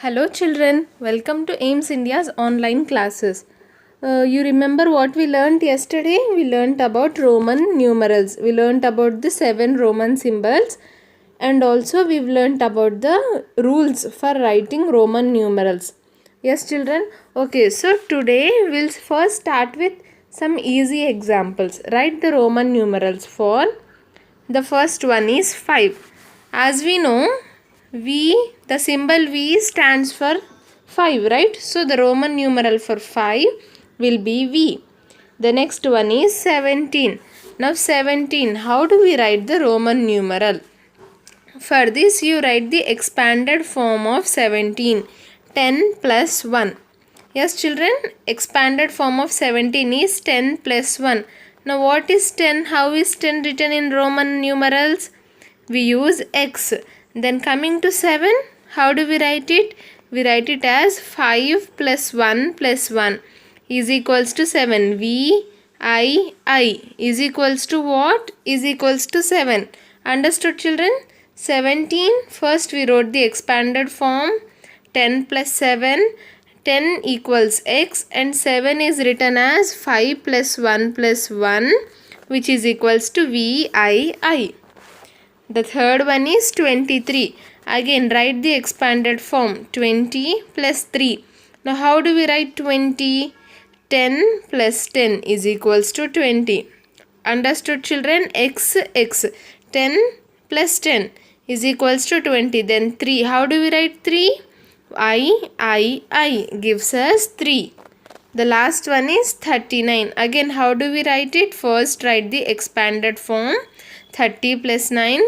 Hello children, welcome to AIMS India's online classes. You remember what we learnt yesterday? We learnt about Roman numerals. We learnt about the 7 Roman symbols and also we've learnt about the rules for writing Roman numerals. Yes children? Okay, so today we'll first start with some easy examples. Write the Roman numerals for the first one is 5. As we know, the symbol V stands for 5, right? So the Roman numeral for 5 will be V. The next one is 17. Now 17, how do we write the Roman numeral? For this you write the expanded form of 17, 10 plus 1. Yes children, expanded form of 17 is 10 plus 1. Now what is 10? How is 10 written in Roman numerals? We use X. Then coming to 7, how do we write it? We write it as 5 plus 1 plus 1 is equals to 7. I is equals to what? Is equals to 7. Understood children? 17, first we wrote the expanded form. 10 plus 7. 10 equals X and 7 is written as 5 plus 1 plus 1 which is equals to VII. The third one is 23. Again write the expanded form. 20 plus 3. Now how do we write 20? 10 plus 10 is equals to 20. Understood children? X. 10 plus 10 is equals to 20. Then 3. How do we write 3? I gives us 3. The last one is 39. Again how do we write it? First write the expanded form. 30 plus 9.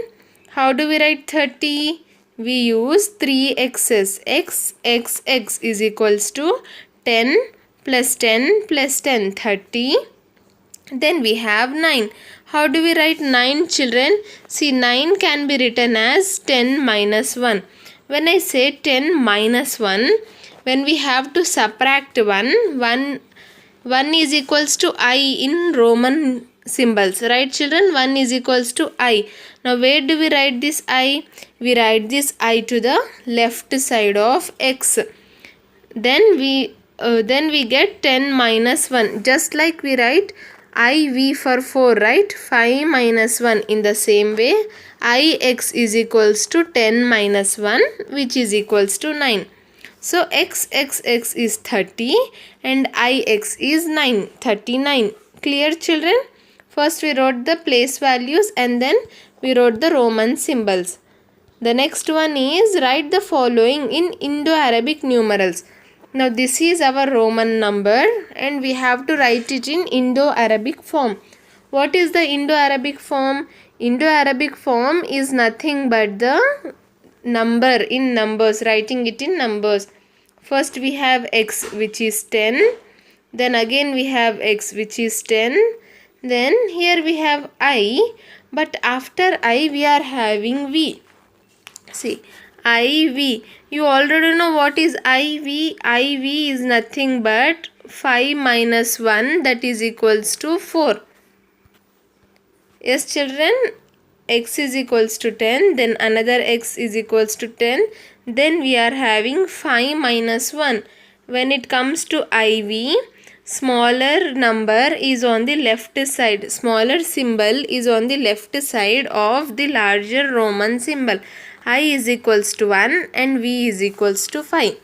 How do we write 30? We use 3 x's. X is equals to 10 plus 10 plus 10, 30. Then we have 9. How do we write 9 children? See, 9 can be written as 10 minus 1. When I say 10 minus 1, when we have to subtract 1 is equals to I in Roman symbols, right children? 1 is equals to I. Now where do we write this I? We write this I to the left side of X. Then we get 10 minus 1. Just like we write IV for 4, right? 5 minus 1. In the same way, IX is equals to 10 minus 1 which is equals to 9. So X is 30 and IX is 9, 39. Clear children? First we wrote the place values and then we wrote the Roman symbols. The next one is write the following in Indo-Arabic numerals. Now this is our Roman number and we have to write it in Indo-Arabic form. What is the Indo-Arabic form? Indo-Arabic form is nothing but the number in numbers, writing it in numbers. First we have X which is 10. Then again we have X which is 10. Then here we have I, but after I we are having V. See, IV. You already know what is IV. IV is nothing but 5 minus 1 that is equals to 4. Yes children, X is equals to 10, then another X is equals to 10. Then we are having 5 minus 1. When it comes to IV, smaller number is on the left side. Smaller symbol is on the left side of the larger Roman symbol. I is equals to 1 and V is equals to 5.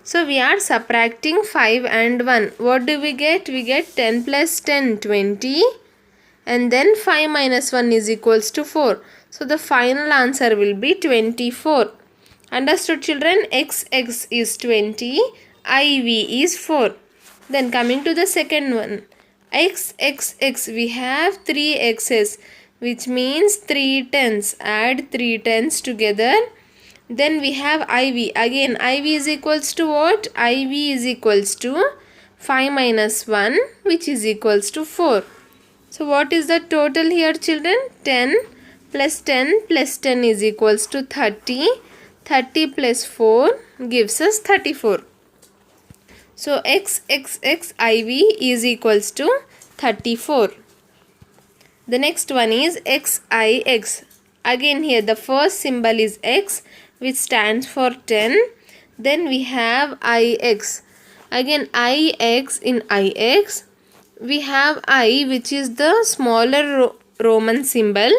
So we are subtracting 5 and 1. What do we get? We get 10 plus 10, 20. And then 5 minus 1 is equals to 4. So the final answer will be 24. Understood children? X is 20. IV is 4. Then coming to the second one. X, we have 3 x's, which means 3 tens. Add 3 tens together. Then we have IV. Again, IV is equals to what? IV is equals to 5 minus 1, which is equals to 4. So what is the total here children? 10 plus 10 plus 10 is equals to 30. 30 plus 4 gives us 34. So IV is equals to 34. The next one is XIX. Again here the first symbol is X which stands for 10. Then we have ix. Again ix, in ix we have I, which is the smaller Roman symbol,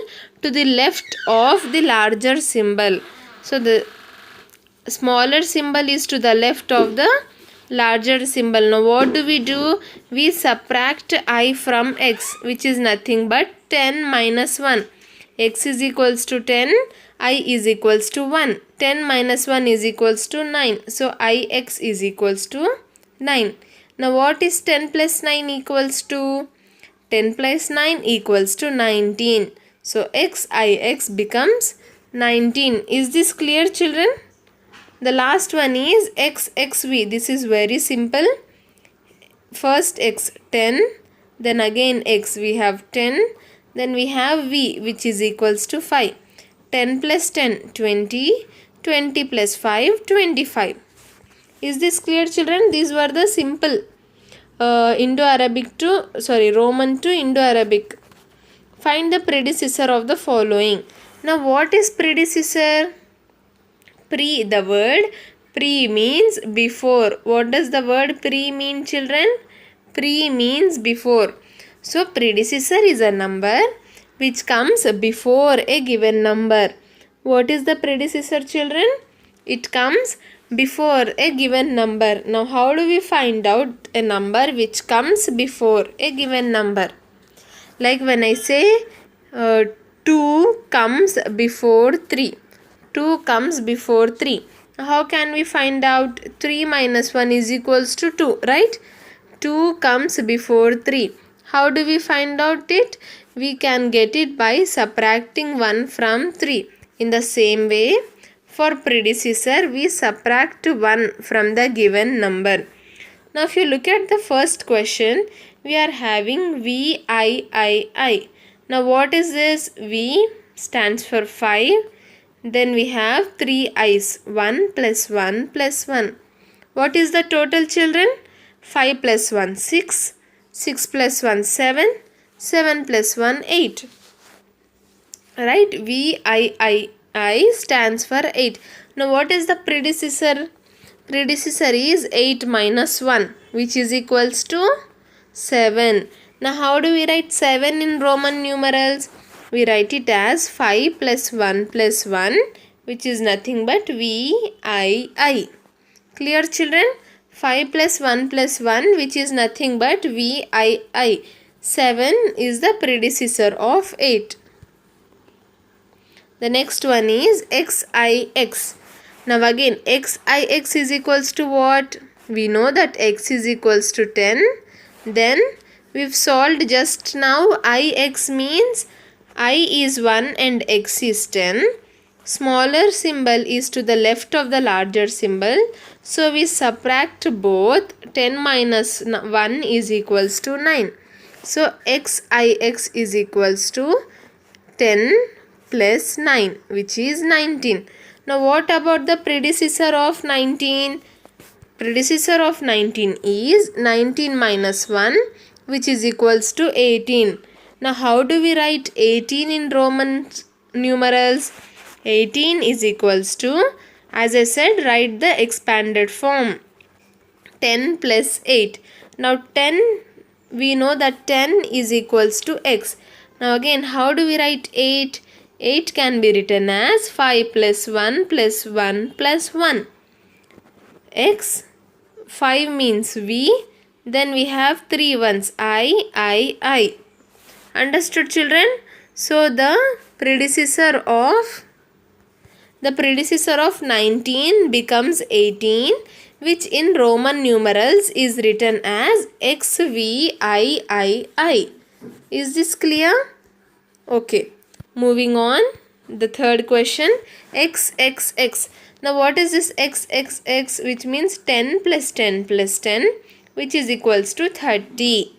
to the left of the larger symbol. So the smaller symbol is to the left of the larger symbol. Now what do? We subtract I from x, which is nothing but 10 minus 1. X is equals to 10, I is equals to 1. 10 minus 1 is equals to 9. So ix is equals to 9. Now what is 10 plus 9 equals to? 10 plus 9 equals to 19. So ix becomes 19. Is this clear, children? The last one is xxv. This is very simple. First x 10, then again x we have 10, then we have v, which is equals to 5. 10 plus 10 20, 20 plus 5 25. Is this clear, children? These were the simple Roman to Indo-Arabic. Find the predecessor of the following. Now what is predecessor? Pre, the word pre means before. What does the word pre mean, children? Pre means before. So predecessor is a number which comes before a given number. What is the predecessor, children? It comes before a given number. Now how do we find out a number which comes before a given number? Like when I say 2 comes before 3. 2 comes before 3. How can we find out? 3 minus 1 is equals to 2, right? 2 comes before 3. How do we find out it? We can get it by subtracting 1 from 3. In the same way, for predecessor, we subtract 1 from the given number. Now if you look at the first question, we are having VIII. Now what is this? V stands for 5. Then we have 3 i's. 1 plus 1 plus 1. What is the total, children? 5 plus 1 6. 6 plus 1 7. 7 plus 1 8. Right? VIII stands for 8. Now what is the predecessor? Predecessor is 8 minus 1, which is equals to 7. Now how do we write 7 in Roman numerals? We write it as 5 plus 1 plus 1, which is nothing but VII. Clear, children? 5 plus 1 plus 1, which is nothing but VII. 7 is the predecessor of 8. The next one is XIX. Now again, XIX is equals to what? We know that x is equals to 10. Then we've solved just now. Ix means I is 1 and x is 10. Smaller symbol is to the left of the larger symbol. So we subtract both. 10 minus 1 is equals to 9. So XIX is equals to 10 plus 9, which is 19. Now what about the predecessor of 19? Predecessor of 19 is 19 minus 1, which is equals to 18. Now how do we write 18 in Roman numerals? 18 is equals to, as I said, write the expanded form. 10 plus 8. Now 10, we know that 10 is equals to x. Now again, how do we write 8? 8 can be written as 5 plus 1 plus 1 plus 1. X, 5 means V. Then we have 3 ones, I. Understood, children? So the predecessor of 19 becomes 18, which in Roman numerals is written as XVIII. Is this clear? Okay. Moving on, the third question, XXX. Now what is this XXX, which means 10 plus 10 plus 10, which is equals to 30.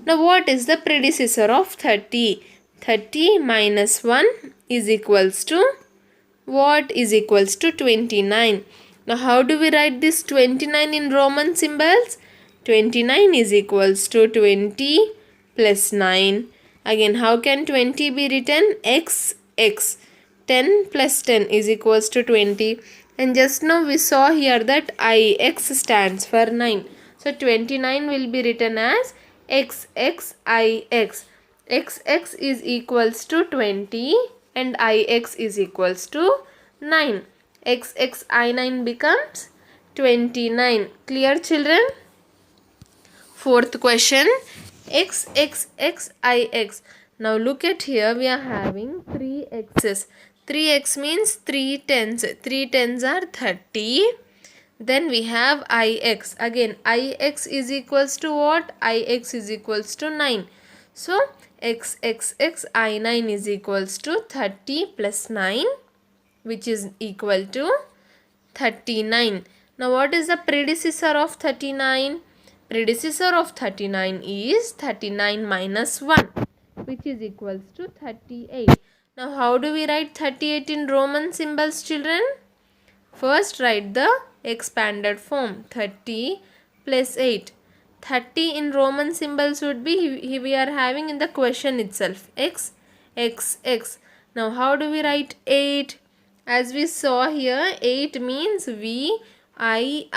Now what is the predecessor of 30? 30 minus 1 is equals to what? Is equals to 29. Now how do we write this 29 in Roman symbols? 29 is equals to 20 plus 9. Again, how can 20 be written? XX. 10 plus 10 is equals to 20. And just now we saw here that Ix stands for 9. So 29 will be written as XXIX. XX is equals to 20 and Ix is equals to 9. XXI9 becomes 29. Clear, children? Fourth question, XXXIX. Now look at here, we are having 3 x's. 3x means 3 tens. 3 tens are 30. Then we have Ix. Again, Ix is equals to what? Ix is equals to 9. So, XXXI9 is equals to 30 plus 9, which is equal to 39. Now, what is the predecessor of 39? Predecessor of 39 is 39 minus 1, which is equals to 38. Now, how do we write 38 in Roman symbols, children? First, write the expanded form, 30 plus 8. 30 in Roman symbols would be, we are having in the question itself, x, x, x. Now, how do we write 8? As we saw here, 8 means V, I.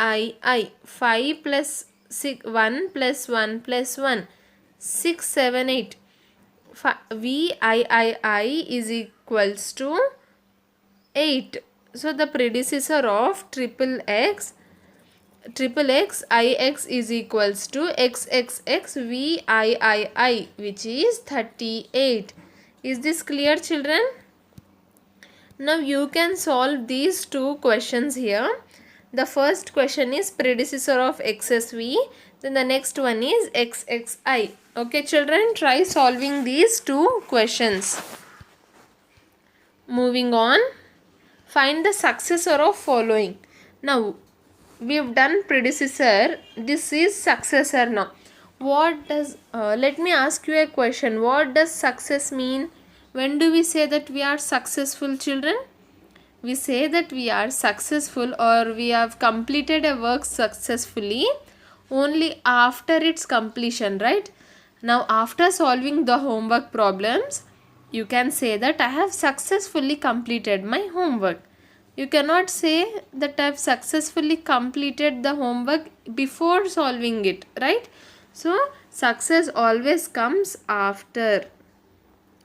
5 plus 6, 1 plus 1 plus 1. 6, 7, 8. V, I is equals to 8. So, the predecessor of triple x, Ix is equals to XXXVII, which is 38. Is this clear, children? Now you can solve these two questions here. The first question is predecessor of XSV. Then the next one is XXI. Okay, children, try solving these two questions. Moving on. Find the successor of following. Now, we have done predecessor. This is successor now. What does, let me ask you a question. What does success mean? When do we say that we are successful, children? We say that we are successful or we have completed a work successfully only after its completion, right? Now, after solving the homework problems, you can say that I have successfully completed my homework. You cannot say that I have successfully completed the homework before solving it, right? So, success always comes after.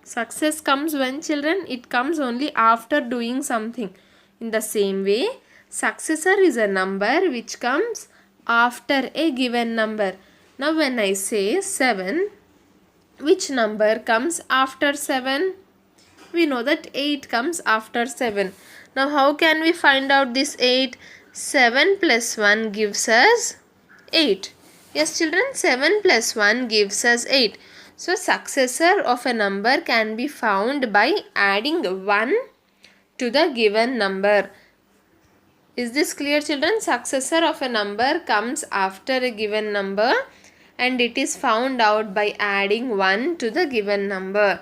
Success comes when, children? It comes only after doing something. In the same way, successor is a number which comes after a given number. Now, when I say 7, which number comes after 7? We know that 8 comes after 7. Now, how can we find out this 8? 7 plus 1 gives us 8. Yes, children, 7 plus 1 gives us 8. So, successor of a number can be found by adding 1 to the given number. Is this clear, children? Successor of a number comes after a given number and it is found out by adding 1 to the given number.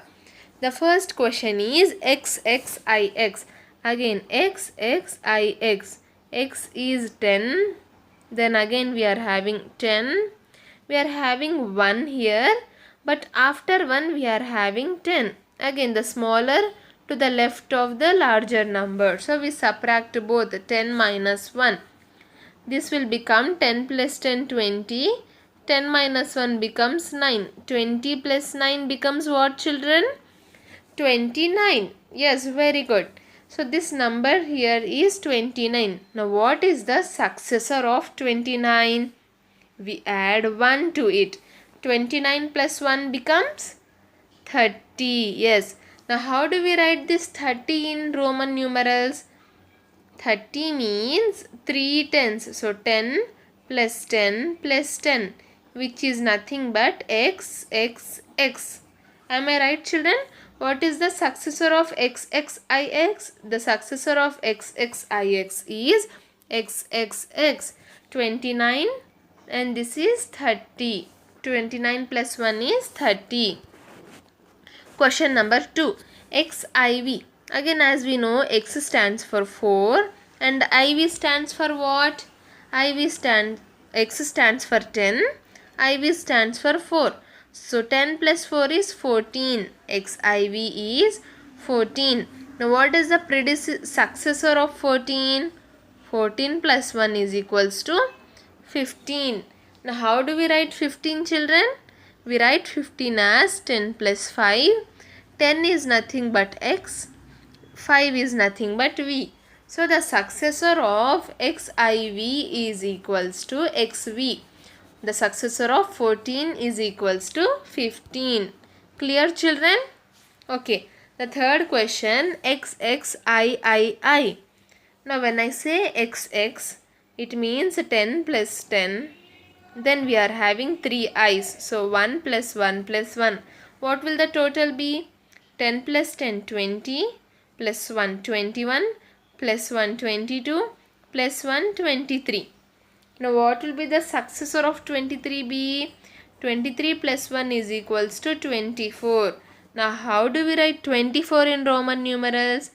The first question is XXIX. Again, XXIX. X is 10. Then again we are having 10. We are having 1 here. But after 1 we are having 10. Again the smaller to the left of the larger number. So we subtract both 10 minus 1. This will become 10 plus 10, 20. 10 minus 1 becomes 9. 20 plus 9 becomes what, children? 29. Yes, very good. So this number here is 29. Now what is the successor of 29? We add 1 to it. 29 plus 1 becomes 30. Yes. Now how do we write this 30 in Roman numerals? 30 means 3 tens. So 10 plus 10 plus 10, which is nothing but x, x, x. Am I right, children? What is the successor of XXIX? The successor of XXIX is XXX. 29 and this is 30. 29 plus 1 is 30. Question number 2. XIV. Again, as we know, X stands for 4 and IV stands for what? X stands for 10. IV stands for 4. So 10 plus 4 is 14. XIV is 14. Now what is the successor of 14? 14 plus 1 is equals to 15. Now how do we write 15, children? We write 15 as 10 plus 5. 10 is nothing but x. 5 is nothing but v. So the successor of xiv is equals to xv. The successor of 14 is equals to 15. Clear, children? Okay. The third question, xxiii. Now when I say xx, it means 10 plus 10. Then we are having 3 i's. So 1 plus 1 plus 1. What will the total be? 10 plus 10, 20. Plus 1, 21. Plus 1, 22. Plus 1, 23. Now what will be the successor of 23 be? 23 plus 1 is equals to 24. Now how do we write 24 in Roman numerals?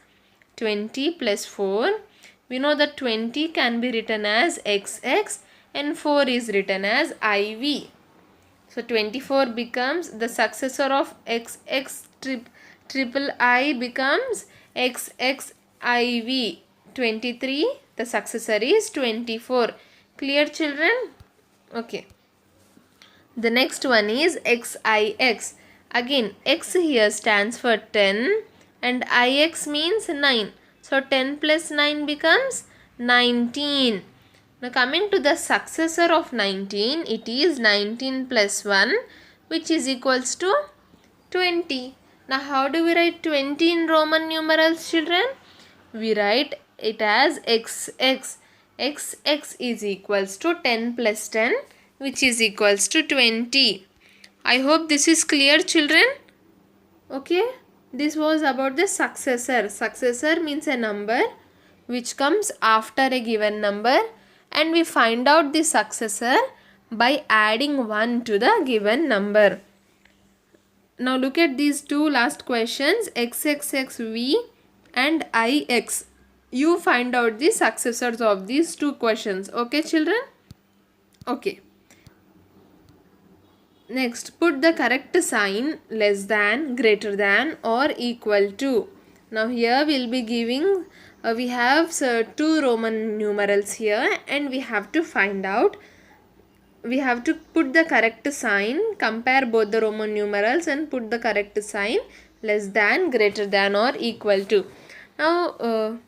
20 plus 4. We know that 20 can be written as xx and 4 is written as iv. So 24 becomes the successor of xx triple I becomes xxiv. 23, the successor is 24. Clear, children? Okay. The next one is XIX. Again, x here stands for 10 and ix means 9. So 10 plus 9 becomes 19. Now coming to the successor of 19, it is 19 plus 1, which is equals to 20. Now how do we write 20 in Roman numerals, children? We write it as xx. xx is equals to 10 plus 10, which is equals to 20. I hope this is clear, children. Okay. This was about the successor. Successor means a number which comes after a given number, and we find out the successor by adding 1 to the given number. Now look at these two last questions, xxxv and ix. You find out the successors of these two questions. Okay, children? Okay. Next, put the correct sign less than, greater than or equal to. Now here we will be giving, we have two Roman numerals here and we have to find out. We have to put the correct sign, compare both the Roman numerals and put the correct sign less than, greater than or equal to. Now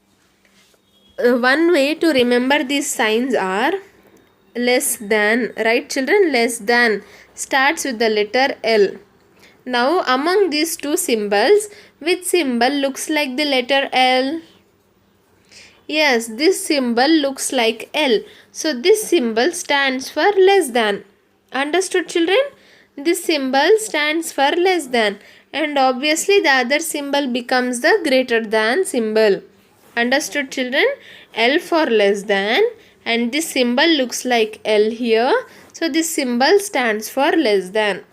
one way to remember these signs are less than, right children? Less than starts with the letter L. Now among these two symbols, which symbol looks like the letter L? Yes, this symbol looks like L. So this symbol stands for less than. Understood, children? This symbol stands for less than, and obviously the other symbol becomes the greater than symbol. Understood, children? L for less than, and this symbol looks like L here. So this symbol stands for less than.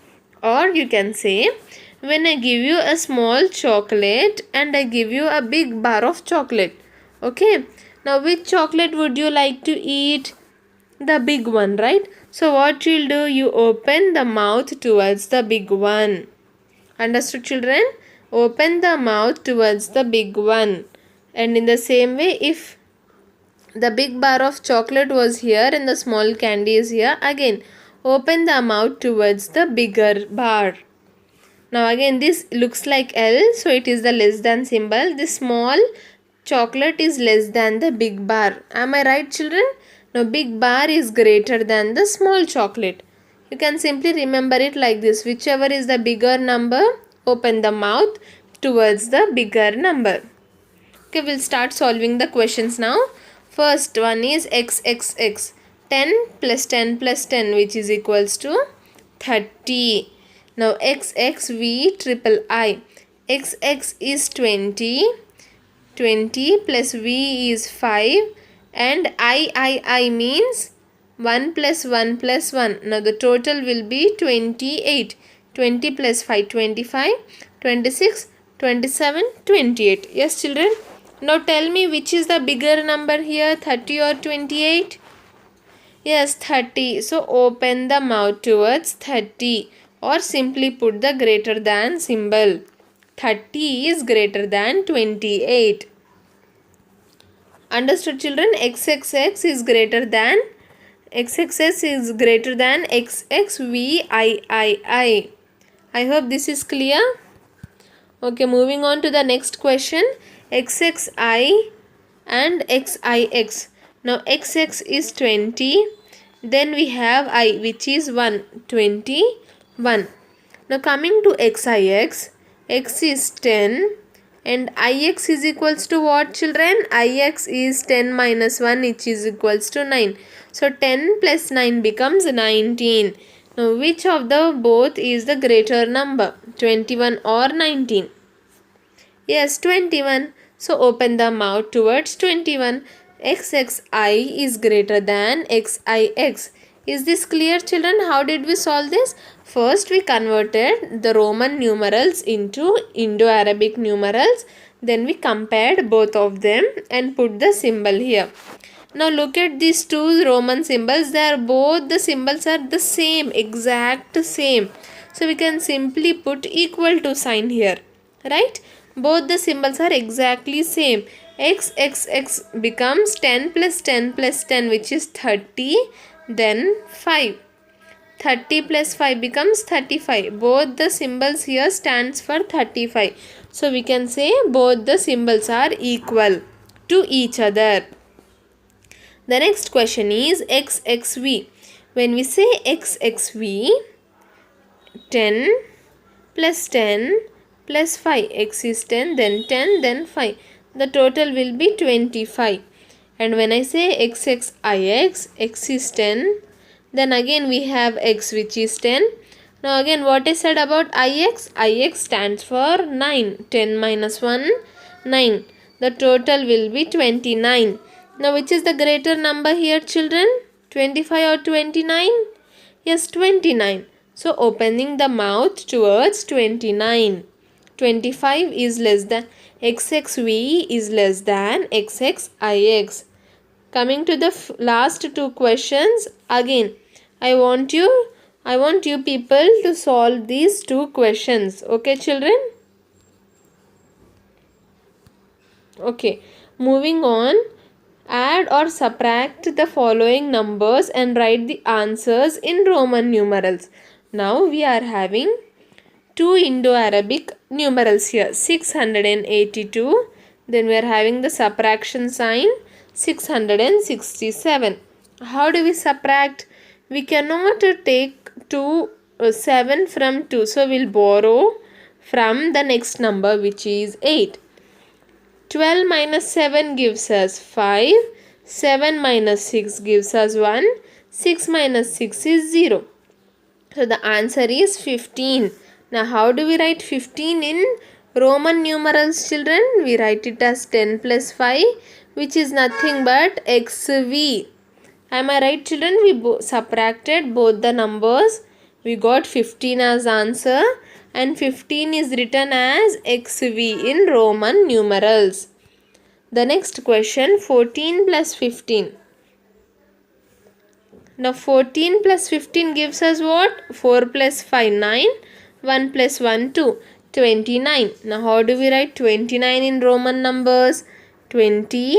Or you can say, when I give you a small chocolate and I give you a big bar of chocolate. Okay. Now which chocolate would you like to eat? The big one, right? So what you'll do? You open the mouth towards the big one. Understood, children? Open the mouth towards the big one. And in the same way, if the big bar of chocolate was here and the small candy is here, again open the mouth towards the bigger bar. Now again this looks like L, so it is the less than symbol. The small chocolate is less than the big bar. Am I right, children? Now big bar is greater than the small chocolate. You can simply remember it like this. Whichever is the bigger number, open the mouth towards the bigger number. Okay, we'll start solving the questions now. First one is xxx. 10 plus 10 plus 10, which is equals to 30. Now xxv triple I. xx is 20. 20 plus v is 5. And I means 1 plus 1 plus 1. Now the total will be 28. 20 plus 5, 25. 26, 27, 28. Yes, children? Now tell me which is the bigger number here, 30 or 28? Yes, 30. So open the mouth towards 30 or simply put the greater than symbol. 30 is greater than 28. Understood children? XXX is greater than XXX is greater than XXVIII. I hope this is clear. Okay, moving on to the next question. XXI and XIX. Now XX is 20. Then we have I, which is 1, 21. Now coming to XIX, X is 10 and Ix is equals to what children? Ix is 10 minus 1, which is equals to 9. So 10 plus 9 becomes 19. Now which of the both is the greater number? 21 or 19? Yes, 21. So open the mouth towards 21. XXI is greater than XIX. Is this clear children? How did we solve this? First we converted the Roman numerals into Indo-Arabic numerals. Then we compared both of them and put the symbol here. Now look at these two Roman symbols. They are both the symbols are the same, exact same. So we can simply put equal to sign here. Right? Both the symbols are exactly same. XXX becomes 10 plus 10 plus 10, which is 30. Then 5. 30 plus 5 becomes 35. Both the symbols here stands for 35. So we can say both the symbols are equal to each other. The next question is XXV. When we say XXV, 10 plus 10 plus 5. X is 10, then 10, then 5. The total will be 25. And when I say XXIX, X is 10. Then again we have X, which is 10. Now again what I said about IX? IX stands for 9. 10 minus 1, 9. The total will be 29. Now which is the greater number here children? 25 or 29? Yes, 29. So opening the mouth towards 29. 25 is less than XXV is less than XXIX. Coming to the last two questions. Again, I want you people to solve these two questions. Okay, children? Okay. Moving on. Add or subtract the following numbers and write the answers in Roman numerals. Now we are having two Indo-Arabic numerals here. 682. Then we are having the subtraction sign. 667. How do we subtract? We cannot take 7 from 2. So we will borrow from the next number, which is 8. 12 minus 7 gives us 5. 7 minus 6 gives us 1. 6 minus 6 is 0. So the answer is 15. Now how do we write 15 in Roman numerals children? We write it as 10 plus 5, which is nothing but XV. Am I right children? We subtracted both the numbers. We got 15 as answer and 15 is written as XV in Roman numerals. The next question, 14 plus 15. Now 14 plus 15 gives us what? 4 plus 5, 9. 1 plus 1, 2. 29. Now how do we write 29 in Roman numbers? 20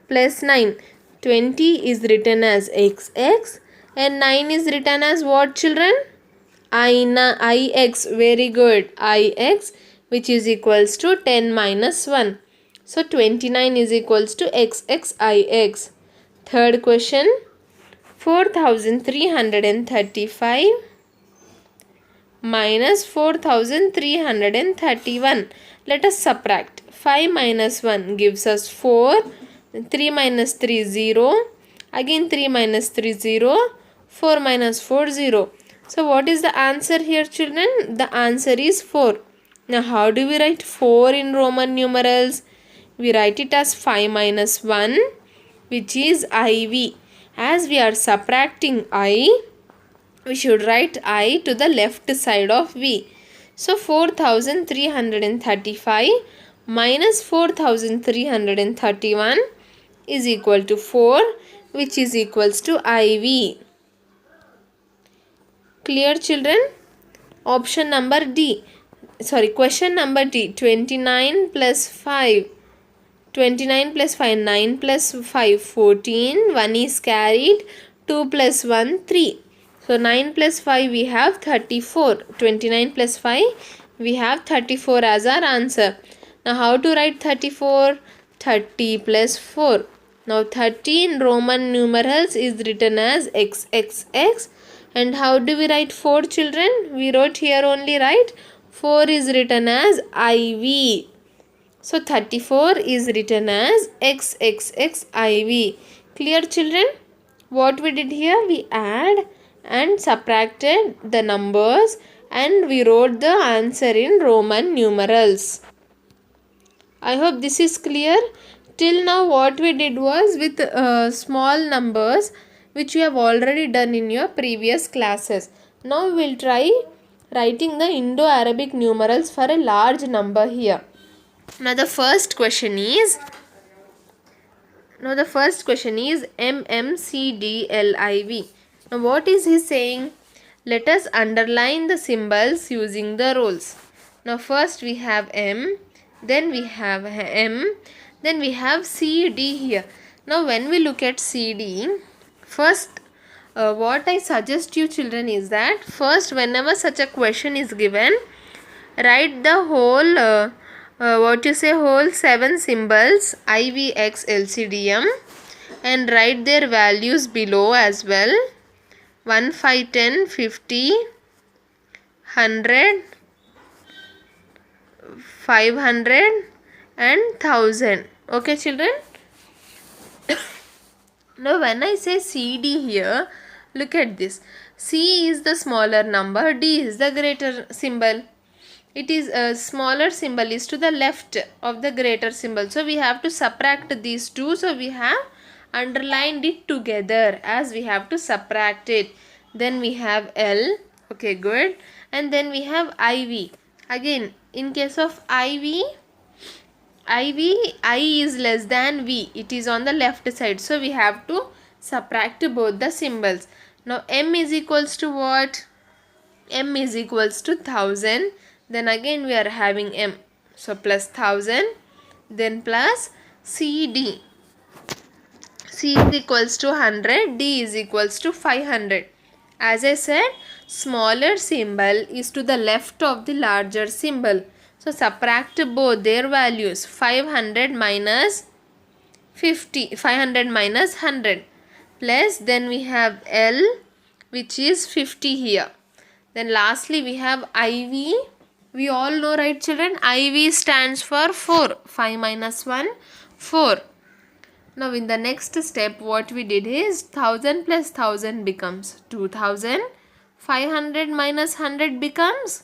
plus 9. 20 is written as XX and 9 is written as what children? IX. Very good. IX, which is equals to 10 minus 1. So 29 is equals to XXIX. Third question. 4335 minus 4331. Let us subtract. 5 minus 1 gives us 4. 3 minus 3 0. Again 3 minus 3 0. 4 minus 4 0. So what is the answer here children? The answer is 4. Now how do we write 4 in Roman numerals? We write it as 5 minus 1, which is IV. As we are subtracting I, we should write I to the left side of V. So 4335 minus 4331 is equal to 4, which is equals to IV. Clear children? Option number D. Sorry, question number D. 29 plus 5. 29 plus 5, 9 plus 5, 14. 1 is carried. 2 plus 1, 3. So 9 plus 5 we have 34. 29 plus 5 we have 34 as our answer. Now how to write 34? 30 plus 4. Now 30 in Roman numerals is written as XXX. And how do we write 4, children? We wrote here only, right? 4 is written as IV. So 34 is written as XXXIV. Clear, children? What we did here? We add and subtracted the numbers and we wrote the answer in Roman numerals. I hope this is clear. Till now what we did was with small numbers, which you have already done in your previous classes. Now we will try writing the Indo-Arabic numerals for a large number here. Now the first question is MMCDLIV. Now what is he saying? Let us underline the symbols using the rules. Now first we have M, then we have M, then we have CD here. Now when we look at CD, first what I suggest you children is that first whenever such a question is given, write the whole whole 7 symbols IVX LCDM and write their values below as well. 1, 5, 10, 50, 100, 500 and 1000. Okay children? Now when I say CD here, look at this. C is the smaller number, D is the greater symbol. It is a smaller symbol is to the left of the greater symbol. So we have to subtract these two. So we have underlined it together as we have to subtract it. Then we have L. Okay, good. And then we have IV. Again, in case of IV, I is less than V. It is on the left side. So we have to subtract both the symbols. Now M is equals to what? M is equals to 1000. Then again we are having M. So plus 1000. Then plus CD. C is equals to 100. D is equals to 500. As I said, smaller symbol is to the left of the larger symbol. So subtract both their values. 500 minus 50. 500 minus 100. Plus then we have L, which is 50 here. Then lastly we have IV. We all know, right children? IV stands for 4. 5 minus 1, 4. Now in the next step what we did is 1000 plus 1000 becomes 2000. 500 minus 100 becomes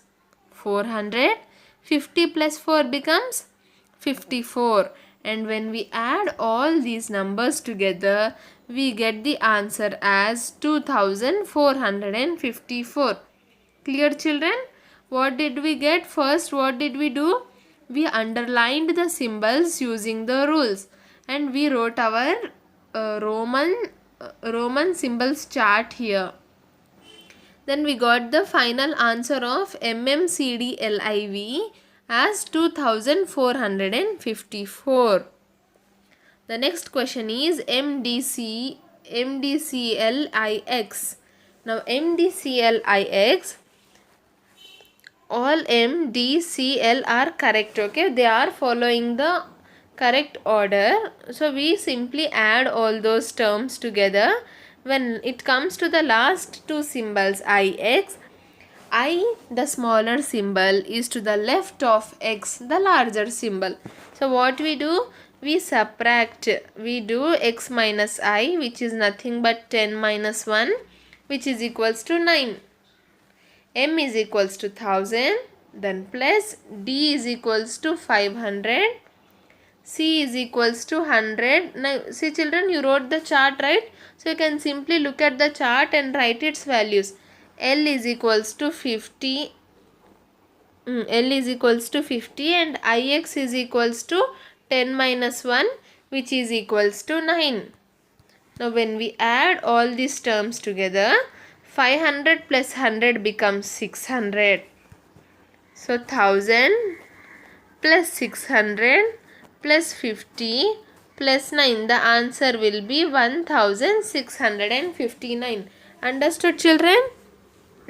400. 50 plus 4 becomes 54. And when we add all these numbers together, we get the answer as 2454. Clear children? What did we get? First, what did we do? We underlined the symbols using the rules. And we wrote our Roman symbols chart here. Then we got the final answer of MMCDLIV as 2454. The next question is MDCLIX. Now MDCLIX, all M, D, C, L are correct. Okay, they are following the correct order. So we simply add all those terms together. When it comes to the last two symbols IX, I, the smaller symbol, is to the left of X, the larger symbol. So what we do? We subtract. We do X minus I, which is nothing but 10 minus 1, which is equals to 9. M is equals to 1000. Then plus D is equals to 500. C is equals to 100. Now see children, you wrote the chart, right? So you can simply look at the chart and write its values. L is equals to 50. L is equals to 50 and IX is equals to 10 minus 1, which is equals to 9. Now when we add all these terms together, 500 plus 100 becomes 600. So 1000 plus 600 plus 50 plus 9. The answer will be 1659. Understood, children?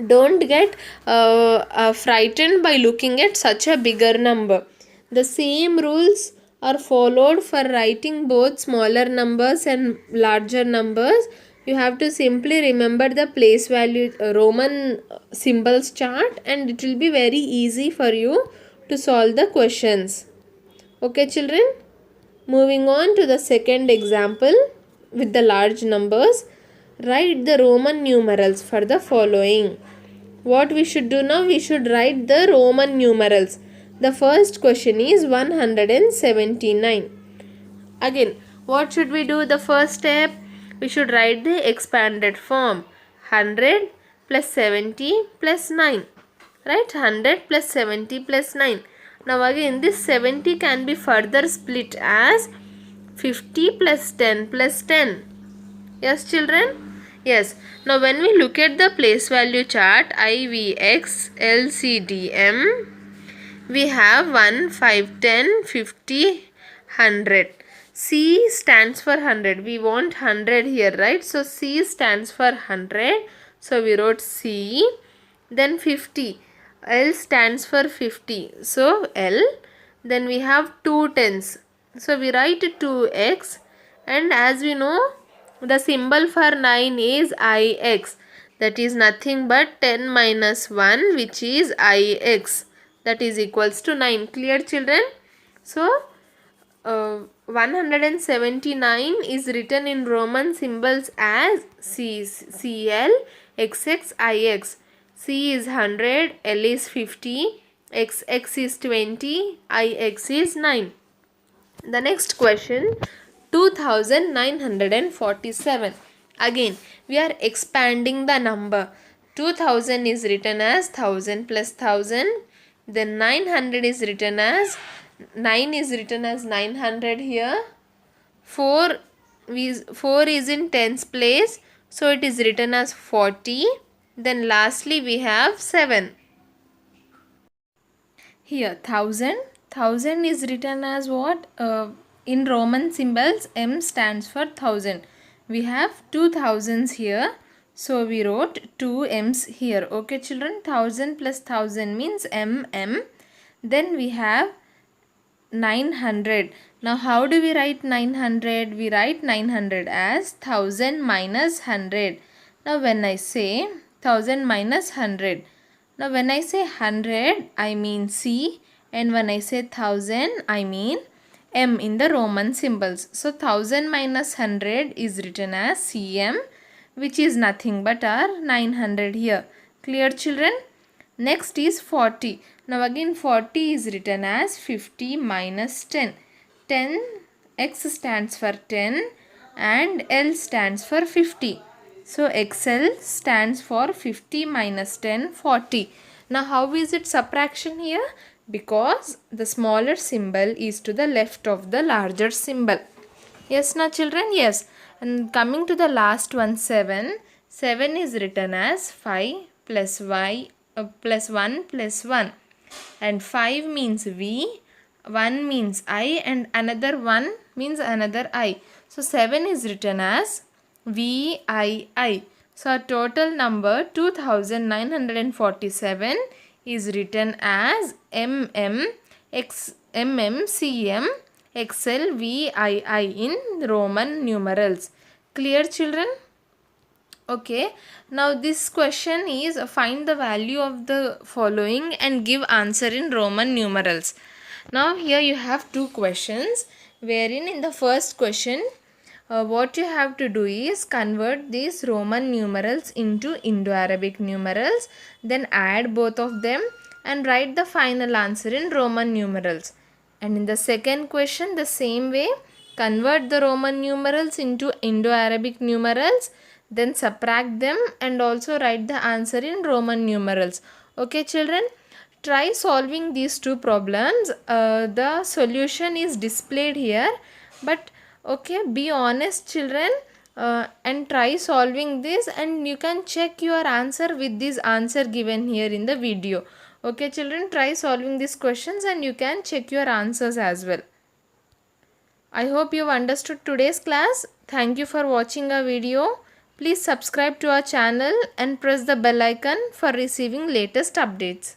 Don't get frightened by looking at such a bigger number. The same rules are followed for writing both smaller numbers and larger numbers. You have to simply remember the place value Roman symbols chart, and it will be very easy for you to solve the questions. Okay, children? Moving on to the second example with the large numbers. Write the Roman numerals for the following. What we should do now? We should write the Roman numerals. The first question is 179. Again, what should we do? The first step, we should write the expanded form. 100 plus 70 plus 9. Right? 100 plus 70 plus 9. Now again, this 70 can be further split as 50 plus 10 plus 10. Yes, children? Yes. Now when we look at the place value chart IVX LCDM, we have 1, 5, 10, 50, 100. C stands for 100. We want 100 here, right? So C stands for 100. So we wrote C. Then 50. L stands for 50. So L. Then we have 2 tens. So we write 2x. And as we know, the symbol for 9 is Ix. That is nothing but 10 minus 1, which is Ix. That is equals to 9. Clear, children? So 179 is written in Roman symbols as CL, XX, IX. C is 100, L is 50, XX is 20, IX is 9. The next question, 2947. Again, we are expanding the number. 2000 is written as 1000 plus 1000. Then 900 is written as 9 is written as 900 here. 4 is in tens place, so it is written as 40. Then lastly we have 7. Here 1000 is written as what? In Roman symbols, M stands for 1000. We have 2 thousands here. So we wrote 2 M's here. Okay, children, 1000 plus 1000 means MM. Then we have 900. Now how do we write 900? We write 900 as 1000 minus 100. Now when I say 1000 minus 100. Now when I say 100, I mean C. And when I say 1000, I mean M in the Roman symbols. So 1000 minus 100 is written as CM, which is nothing but our 900 here. Clear, children? Next is 40. Now again 40 is written as 50 minus 10. 10, X stands for 10 and L stands for 50. So XL stands for 50 minus 10, 40. Now how is it subtraction here? Because the smaller symbol is to the left of the larger symbol. Yes, na children? Yes. And coming to the last one, 7. 7 is written as 5 plus y plus 1 plus 1. And 5 means V, 1 means I, and another 1 means another I. So 7 is written as VII. So our total number 2947 is written as CM XL VII in Roman numerals. Clear, children? Okay, now this question is find the value of the following and give answer in Roman numerals. Now here you have two questions, wherein in the first question what you have to do is convert these Roman numerals into Indo-Arabic numerals, then add both of them and write the final answer in Roman numerals. And in the second question, the same way, convert the Roman numerals into Indo-Arabic numerals, then subtract them and also write the answer in Roman numerals. Okay, children? Try solving these two problems. The solution is displayed here, but okay, be honest, children, and try solving this, and you can check your answer with this answer given here in the video. Okay, children, try solving these questions and you can check your answers as well. I hope you've understood today's class. Thank you for watching our video. Please subscribe to our channel and press the bell icon for receiving latest updates.